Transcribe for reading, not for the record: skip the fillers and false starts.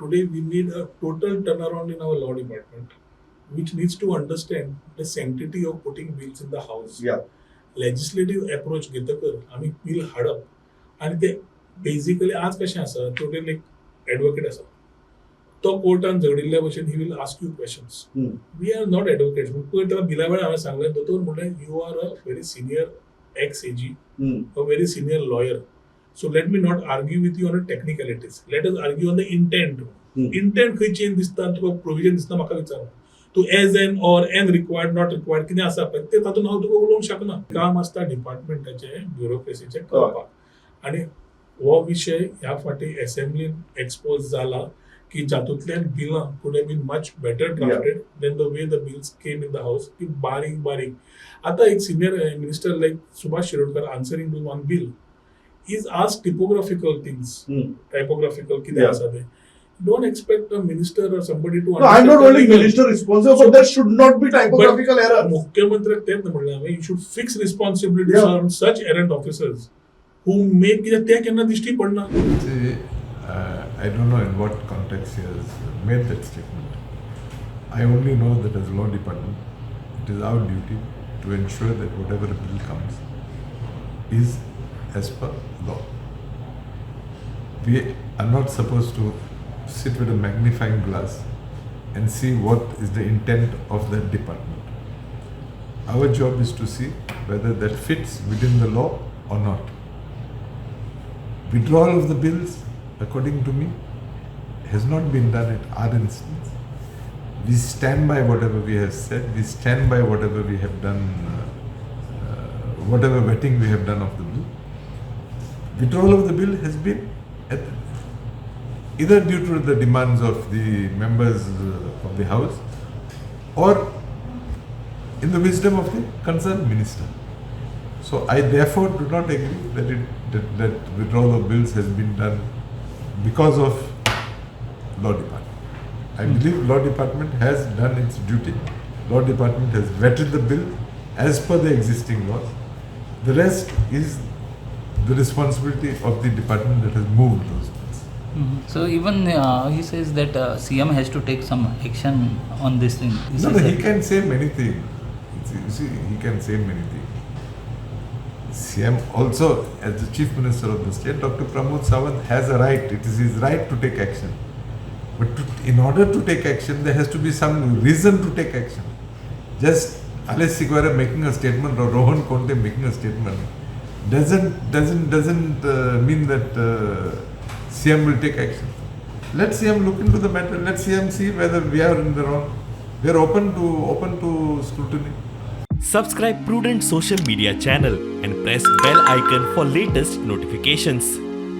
today we need a total turnaround in our law department, which needs to understand the sanctity of putting bills in the house. Yeah. Legislative approach घेतकर आम्ही bill हाडप आणि ते basically आज कशें आसा total एक advocate आसा तो कोर्टान झगडिल्ल्या भशेन he will ask you questions we are not advocates पयर त्याला बिला वेळार हांवें सांगलें दोतोर म्हणलें you are a very senior ex AG a very senior lawyer so let me not argue with you on technicalities let us argue on the intent intent खंय change दिसता तुका प्रोविजन दिसता म्हाका विचार तू as an or an required not required कितें आसा पळय ते तातूंत हांव तुका उलोवंक शकना काम आसता डिपार्टमेंटाचे ब्युरोक्रेसीचे करपाक आनी हो विशय ह्या फाटी असेंब्लीन एक्सपोज जाला की जातूंतल्यान बिलां could have been much better drafted than the way the bills came in the house ती बारीक बारीक आतां एक senior minister like Subhash Shirodkar answering to one bill is ask typographical things typographical कितें आसा ते don't expect a minister or somebody to No, I'm not only minister responsible, but there should not be typographical error. मुख्यमंत्र्याक तेच म्हणलें हांवें you should fix responsibilities on such errant officers who make कित्याक ते केन्ना दिश्टी पडना. See, I don't know in what context he has made that statement. I only know that as law department, it is our duty to ensure that whatever bill comes is as per law. We are not supposed to sit with a magnifying glass and see what is the intent of that department. Our job is to see whether that fits within the law or not. Withdrawal of the bills, according to me, has not been done at our instance. We stand by whatever we have said, we stand by whatever we have done, whatever vetting we have done of the bill. Withdrawal of the bill has been at either due to the demands of the members of the House or in the wisdom of the concerned minister. So I therefore do not agree that withdrawal of bills has been done because of law department. I believe law department has done its duty. Law department has vetted the bill as per the existing laws. The rest is the responsibility of the department that has moved those bills. So even he says that CM has to take some action on this thing. No, he can say many things. You see, he can say many things. CM also, as the Chief Minister of the state, Dr. Pramod Sawant has a right. It is his right to take action. But in order to take action, there has to be some reason to take action. Just Alice Sequeira making a statement or Rohan Khaunte making a statement doesn't mean that CM will take action. Let CM look into the matter. Let CM see whether we are in the wrong. We are open to scrutiny. Subscribe Prudent social media channel and press bell icon for latest notifications.